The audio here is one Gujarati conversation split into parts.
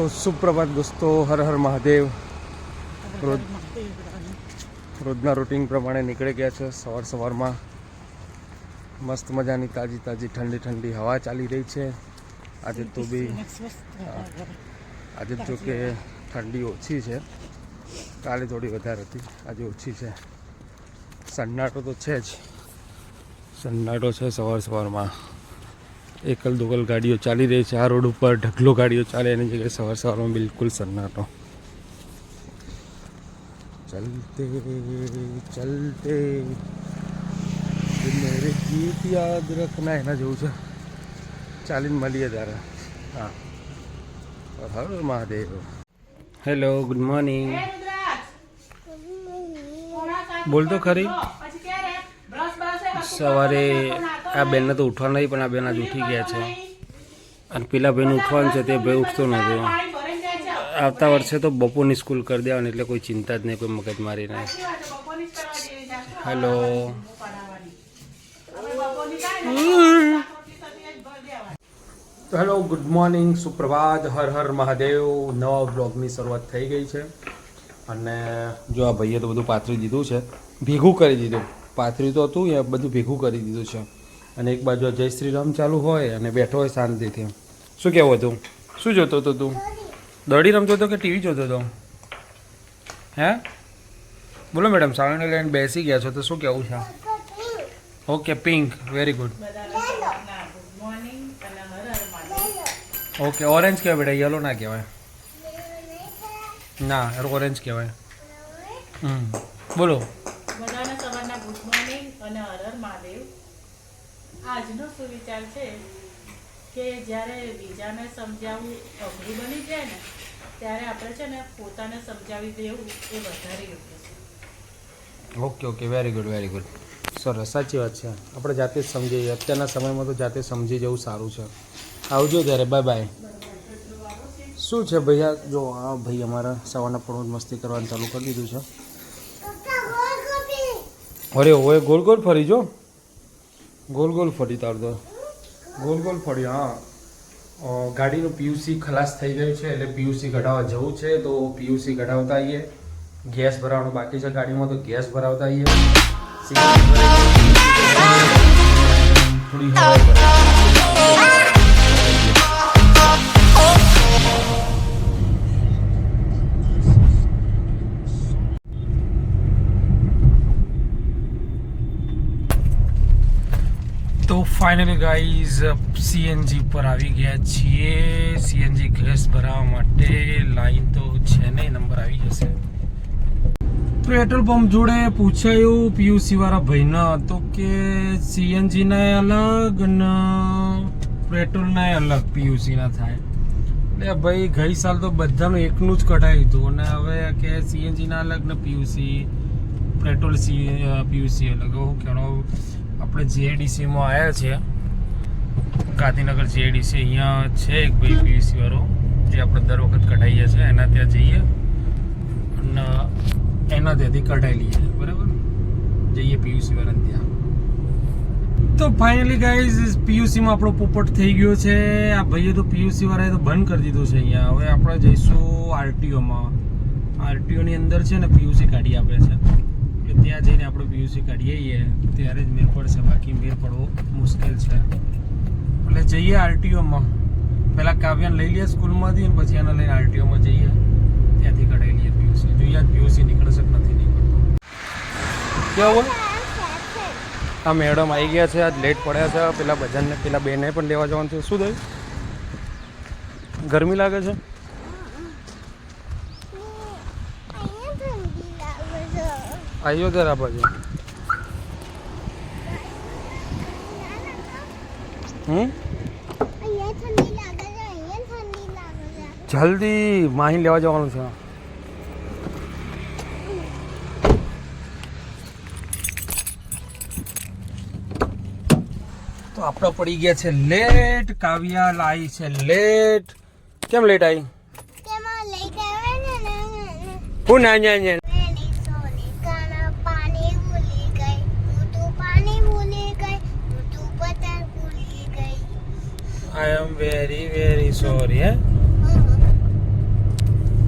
તો સુપ્રભાત દોસ્તો, હર હર મહાદેવ. રોજના રૂટીન પ્રમાણે નીકળી ગયા છે. સવારમાં મસ્ત મજાની તાજી ઠંડી હવા ચાલી રહી છે. આજે તો બી આજે જો કે ઠંડી ઓછી છે, કાલે થોડી વધારે હતી, આજે ઓછી છે. સન્નાટો તો છે જ, સન્નાટો છે સવારમાં. એકલ દોકલ ગાડીઓ ચાલી રહી છે. આ રોડ ઉપર ઢગલો ગાડીઓ ચાલે, એની જગ્યાએ સવારમાં બિલકુલ સન્નાટો. ચલતે ચલતે મેરે ગીત યાદ રખના, એના જેવું છે. ચાલીને મળીએ ત્યારે. હા, હર મહાદેવ. Hello, good morning. બોલ તો ખરી. સવારે આ બેનને તો ઉઠવા નહીં, પણ આ બેન આજે ઉઠી ગયા છે. અને પેલા ભાઈને ઉઠવાનું છે, તે ભાઈ ઉઠતો નથી. આવતા વર્ષે તો બપોરની સ્કૂલ કરી દેવાની, એટલે કોઈ ચિંતા જ નહીં, કોઈ મગજમારી નહીં. હેલો. તો hello, good morning, સુપ્રભાત, Har Har Mahadev. નવા બ્લોગની શરૂઆત થઈ ગઈ છે. અને જો આ ભાઈએ તો બધું પાથરી દીધું છે, ભેગું કરી દીધું. પાથરી તો હતું, એ બધું ભેગું કરી દીધું છે. અને એક બાજુ જય શ્રી રામ ચાલુ હોય અને બેઠો હોય શાંતિથી. શું કહેવું હતું? શું જોતો હતો તું? દડી રમતો હતો કે ટીવી જોતો હતો? હે બોલો મેડમ, સાવરણી લઈને બેસી ગયા છો તો શું કહેવું છે? Okay, pink, very good. Okay, orange કહેવાય બેટા, યલો ના કહેવાય. ના, ઓરેન્જ કહેવાય. બોલો. બધાને સવારના ગુડ મોર્નિંગ અને હર હર મહાદેવ. આજનો સુવિચાર છે કે જ્યારે બીજાને સમજાવવું અઘરું બની જાય ને, ત્યારે આપણે છે ને પોતાને સમજાવી દેવું એ વધારે યોગ્ય છે. Okay, very good. સરસ, સાચી વાત છે. આપણે જાતે જ સમજીએ. અત્યારના સમયમાં તો જાતે સમજી જવું સારું છે. આવજો ત્યારે, બાય. શું છે ભૈયા? જો આ ભાઈ અમારા સવારના પણ મસ્તી કરવાનું ચાલુ કરી દીધું છે. અરે ઓય, ગોલ ફરી જો, ગોલ ફરી તાર તો ગોલ ફરી. હા, ગાડીનું પીયુસી ખલાસ થઈ ગયું છે, એટલે પીયુસી કઢાવવા જવું છે. તો પીયુસી કઢાવતા આવીએ. ગેસ ભરાવાનું બાકી છે ગાડીમાં, તો ગેસ ભરાવતા આવીએ. થોડી હવા તો ફાઇનલી ગાઈઝ સીએનજી પર આવી ગયા છીએ. સીએનજી ગેસ ભરાવવા માટે લાઈન તો છે નહીં, નંબર આવી જશે. પેટ્રોલ પંપ જોડે પૂછાયું પીયુસી વાળા ભાઈને, તો કે સીએનજી ના અલગ ને પેટ્રોલ ના અલગ પીયુસી ના થાય. એટલે ભાઈ ગઈ સાલ તો બધાનું એકનું જ કઢાવ્યું હતું, અને હવે કે સીએનજી ના અલગ ને પીયુસી પેટ્રોલ પીયુસી અલગ. હું કહેવાનો, આપણે જીઆઈડીસીમાં આવ્યા છીએ, ગાંધીનગર જીઆઈડીસી. અહીંયા છે એક ભાઈ પીયુસી વાળો, જે આપણે દર વખત કઢાવીએ છીએ. એના ત્યાં જઈએ અને એના ત્યાંથી કઢાવી લઈએ, બરાબર. જઈએ પીયુસી વાળાને ત્યાં. તો ફાઇનલી ગાઈઝ પીયુસીમાં આપણો પોપટ થઈ ગયો છે. આ ભાઈએ તો પીયુસી વાળાએ તો બંધ કરી દીધું છે અહીંયા. હવે આપણે જઈશું આરટીઓમાં. આરટીઓની અંદર છે ને પીયુસી કાઢી આપે છે, ત્યાં જઈને આપણે પીયુસી કાઢીએ ત્યારે જ મેળ પડશે, બાકી મેળ પડવો મુશ્કેલ છે. એટલે જઈએ આરટીઓમાં. પહેલાં કાવ્યાને લઈ લઈએ સ્કૂલમાંથી, અને પછી એને લઈને આરટીઓમાં જઈએ, ત્યાંથી કઢાવી લઈએ પીયુસી. જોઈએ આજ પીયુસી નીકળશે કે નથી નીકળતો. કેવું? આ મેડમ આવી ગયા છે, આજ લેટ પડ્યા છે. પેલા બધાને પેલા બેને પણ લેવા જવાનું છે. શું થયું? ગરમી લાગે છે? આવ્યો જરા બાજુ. જલ્દી માહી લેવા જવાનું છે. તો આપણે પડી ગયા છે લેટ. કાવ્યા લાવી છે લેટ. કેમ લેટ આવી? હું ના I am very sorry.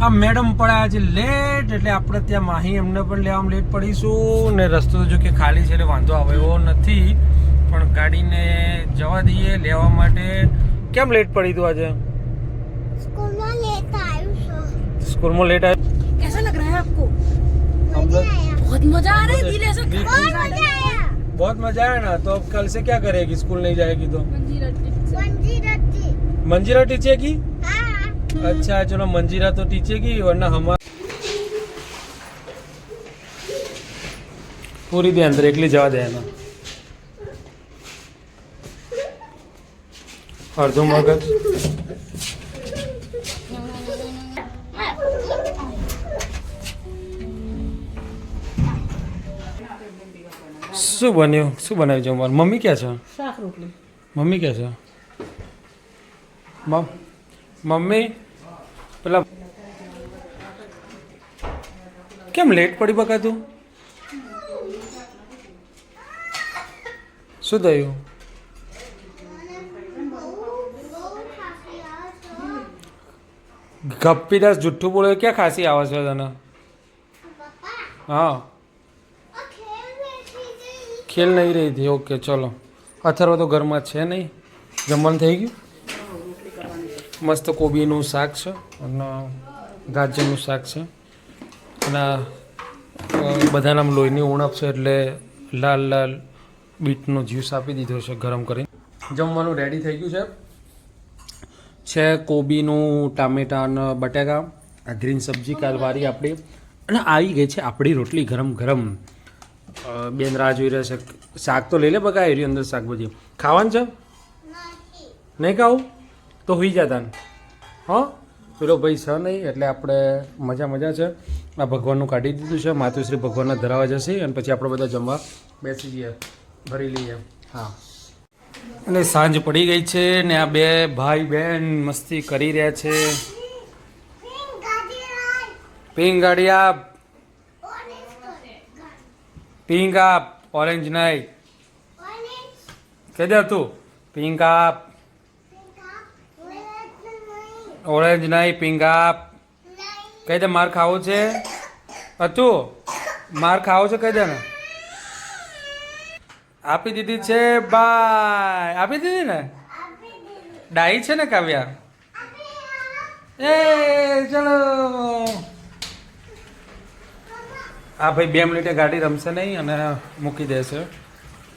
આ મેડમ પડ્યા આજે લેટ, એટલે આપણે ત્યાં માહી એમને પણ લેવામાં લેટ પડીશું. ને રસ્તો તો જો કે ખાલી છે એટલે વાંધો આવે એવો નથી, પણ ગાડીને જવા દઈએ લેવા માટે. કેમ લેટ પડી તું આજે? स्कूल में लेट आयु सो स्कूल में लेट आया. कैसा लग रहा है आपको? हम लोग बहुत मजा आ रहा है दिल ऐसा बहुत मजा आया बहुत मजा आया ना. तो अब कल से क्या करेगी? स्कूल नहीं जाएगी तो मंजीरा टीचेगी. हाँ अच्छा चलो मंजीरा तो टीचेगी, वरना हमारा पूरी दे अंदर एकली जवा दे ना. अर्धो मगज શું બન્યું? શું બનાવ્યું જમવાનું? મમ્મી ક્યાં છે? શાક રોટલી. મમ્મી ક્યાં છે? મમ્મી પેલા કેમ લેટ પડી બકા તું? શું થયું? ગપ્પીદાસ જુઠ્ઠું બોલે. ક્યાં ખાંસી આવે છે તને? હા ખેલ નહીં રહી હતી. ઓકે ચલો. અથર્વ તો ઘરમાં છે નહીં. જમવાનું થઈ ગયું? મસ્ત કોબીનું શાક છે અને ગાજરનું શાક છે અને બધાના લોહીની ઉણપ છે એટલે લાલ લાલ બીટનો જ્યુસ આપી દીધો છે ગરમ કરીને. જમવાનું રેડી થઈ ગયું છે કોબીનું, ટામેટા અને બટાકા, આ ગ્રીન સબ્જી કાલવારી આપણી, અને આવી ગઈ છે આપણી રોટલી ગરમ ગરમ. બેન રાહ જોઈ રહ્યા છે. શાક તો લઈ લે બકા, એરી અંદર શાકભાજી ખાવાનું છે. નહીં ખાવું તો હોઈ જતા ને. હા પેલો ભાઈ છે નહીં એટલે આપણે મજા છે. આ ભગવાનનું કાઢી દીધું છે, માતુશ્રી ભગવાનના ધરાવા જશે અને પછી આપણે બધા જમવા બેસી જઈએ, ભરી લઈએ. હા અને સાંજ પડી ગઈ છે ને આ બે ભાઈ બહેન મસ્તી કરી રહ્યા છે. પિંક ગાડી આપ, પિંક આપ, ઓરેન્જ નહીં. કહી દે તું પિંક આપ, ઓરેન્જ નહીં, પિંક આપ. કહી દે માર ખાવો છે. હતું માર ખાવો છે કહી દે ને. આપી દીધી છે બાય. આપી દીધી ને. ડાઈ છે ને કાવ્યા. એ ચલો. આ ભાઈ 2 મિનિટે ગાડી રમશે નહીં અને મૂકી દેશે.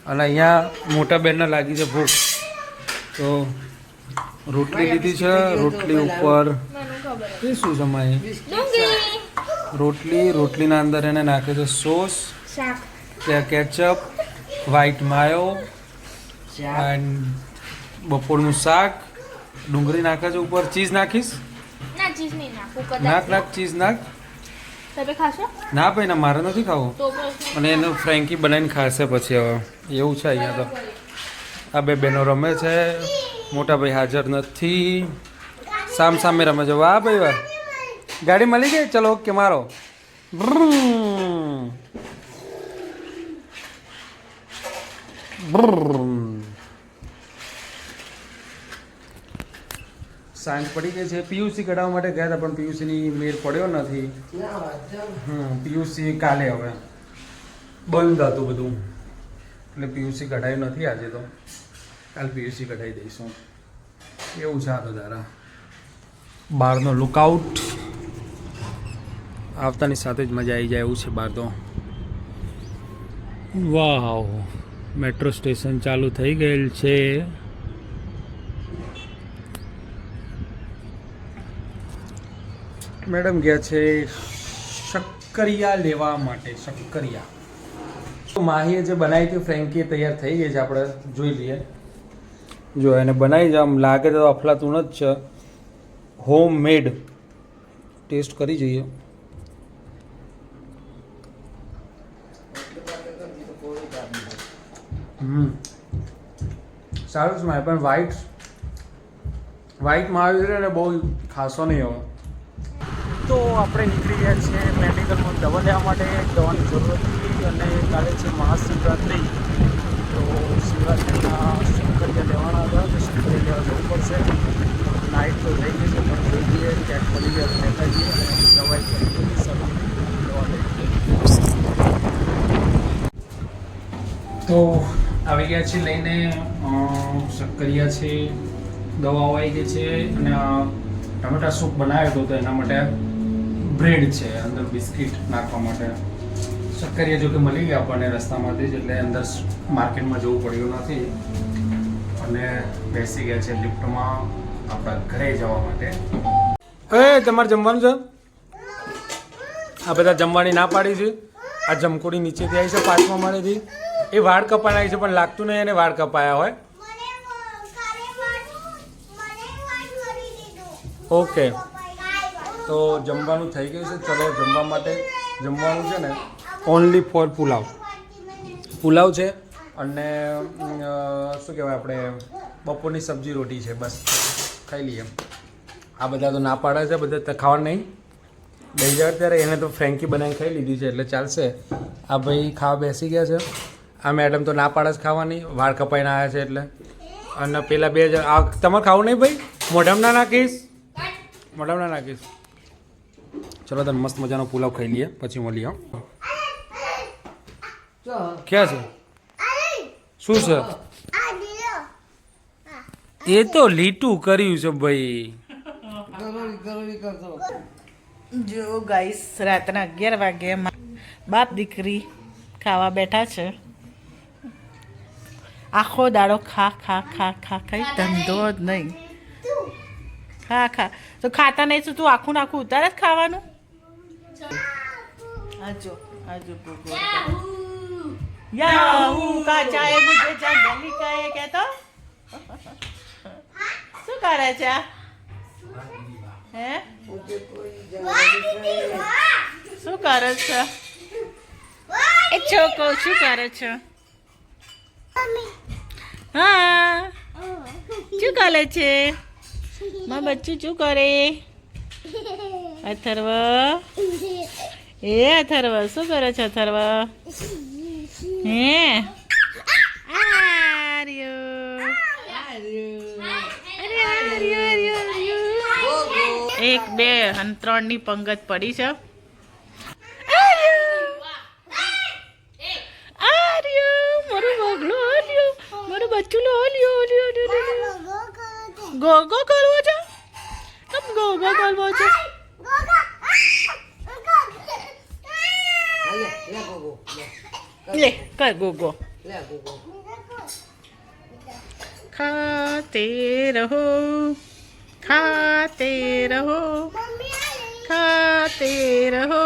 અને અહીંયા મોટા બેનને લાગી છે ભૂખ, તો રોટલી લીધી છે. રોટલી ઉપર એ શું જમાય? રોટલીના અંદર એને નાખે છે સોસ, ત્યાં કેચઅપ, વ્હાઈટ માયો એન્ડ બપોરનું શાક, ડુંગળી નાખે છે ઉપર. ચીઝ નાખીશ? ના ચીઝ નહીં નાખું કદાચ. નાખ ચીઝ નાખ. તમે ખાશો? ના ભાઈ ના, મારે નથી ખાવું. તો પછી અને એનું ફ્રેન્કી બનાવીને ખાશે પછી. હવે એવું છે અહીંયા તો. આ બે બહેનો રમે છે, મોટા ભાઈ હાજર નથી, સામે રમે છે. વાહ ભાઈ વાહ. ગાડી મળી ગઈ? ચલો ઓકે મારો. સાંજ પડી ગઈ છે. પીયુસી કઢાવવા માટે ગયા હતા પણ પીયુસીની મેળ પડ્યો નથી. પીયુસી કાલે હવે બંધ હતું બધું એટલે પીયુસી કઢાયું નથી આજે. તો કાલ પીયુસી કઢાવી દઈશું. એવું છે આ તો તારા બહારનો લુકઆઉટ. આવતાની સાથે જ મજા આવી જાય એવું છે બહાર તો. વાવ, મેટ્રો સ્ટેશન ચાલુ થઈ ગયેલ છે. મેડમ ગયા છે શક્કરિયા લેવા માટે. શક્કરિયા માહીએ જે બનાવી હતી ફ્રેન્કી તૈયાર થઈ ગઈ છે. આપણે જોઈ લઈએ. જો એને બનાવી જ આમ લાગે તો અફલાતું જ છે. Home made. ટેસ્ટ કરી જોઈએ. સારું છે મારે પણ વ્હાઈટમાં આવી રહ્યો ને બહુ ખાસો નહીં હવે. તો આપણે નીકળી ગયા છીએ મેડિકલમાં દવા લેવા માટે. દવાની જરૂરત હતી અને કાલે છે મહાશિવરાત્રિ, તો શિવરાત્રિના શક્કરિયા લેવાના હતા. તો શક્કરિયા લેવા જવું પડશે. નાઇટ તો થઈ ગઈ છે પણ જોઈએ ક્યાંક મળી ગયા તો લેતા જઈએ. તો આવી ગયા છે લઈને શક્કરિયા છે, દવાઓ આવી ગઈ છે અને ટમેટા સૂપ બનાવ્યો હતો તો એના માટે બ્રેડ છે, અંદર બિસ્કિટ નાખવા માટે. શક્કરિયા જો કે મળી ગયા આપણને રસ્તામાંથી જ, એટલે અંદર માર્કેટમાં જવું પડ્યું નથી અને બેસી ગયા છે લિફ્ટમાં આપણા ઘરે જવા માટે. તમારે જમવાનું છે? આ બધા જમવાની ના પાડી છે. આ જમકોડી નીચેથી આવી છે 5મા માળેથી. એ વાળ કપાયા આવી છે પણ લાગતું નહીં એને વાળ કપાયા હોય. ઓકે, તો જમવાનું થઈ ગયું છે. ચલો જમવા માટે. જમવાનું છે ને ઓનલી ફોર પુલાવ છે અને શું કહેવાય આપણે બપોરની સબ્જી રોટી છે, બસ ખાઈ લઈએ. આ બધા તો ના પાડે છે, બધા ખાવા નહીં. દઈ જાય ત્યારે એને તો ફ્રેન્કી બનાવીને ખાઈ લીધી છે એટલે ચાલશે. આ ભાઈ ખાવા બેસી ગયા છે. આ મેડમ તો ના પાડે જ ખાવાની, વાળ કપાઈને આવ્યા છે એટલે. અને પેલા 2 જણ આ તમારે ખાવું નહીં ભાઈ? મોઢામાં ના નાખીશ, મોઢામાં ના નાખીશ. ચલો તને મસ્ત મજાનો પુલાવ ખાઈ લઈએ પછી મળીએ. ક્યાં છે? શું છે? એ તો લીટું કર્યું છે ભાઈ. જો ગાઈસ, રાતના 11 વાગે બાપ દીકરી ખાવા બેઠા છે. આખો દાડો ખા ખા ખા ખા ખાઈ ધંધો જ નહીં. ખા ખા તો ખાતા નહીં તો તું આખું નાખું ઉતારે જ ખાવાનું. આજો આજો ગોગો યાહુ કાચા એ મુझे જંગલી કહે કે તો શું કરે છે? હે શું કરે છે એ છોકરો? શું કરે છે? હા શું કરે છે મારું બચ્ચું? શું કરે અથર્વ? એ અથર્વ શું કરે છે? અથર્વ હે એક બે અને 3 ની પંગત પડી છે. મારું બગલો લ્યો, મારું બચ્ચું લો લ્યો લ્યો લ્યો. ગોગો કરવો છે? કમ ગોગો કરવો છે? લે કર ગોગો. ખાતે રહો ખાતે રહો ખાતે રહો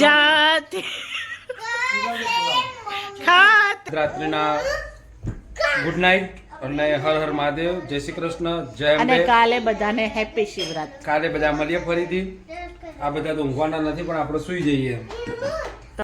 જાતે ખાતે. રાત્રિના ગુડ નાઇટ અને હર હર મહાદેવ, જય શ્રી કૃષ્ણ, જય અને અંબે. કાલે બધાને હેપી શિવરાત્રી. કાલે બધા મળીએ ફરીથી. આ બધા તો ઊંઘવાના નથી પણ આપણે સૂઈ જઈએ.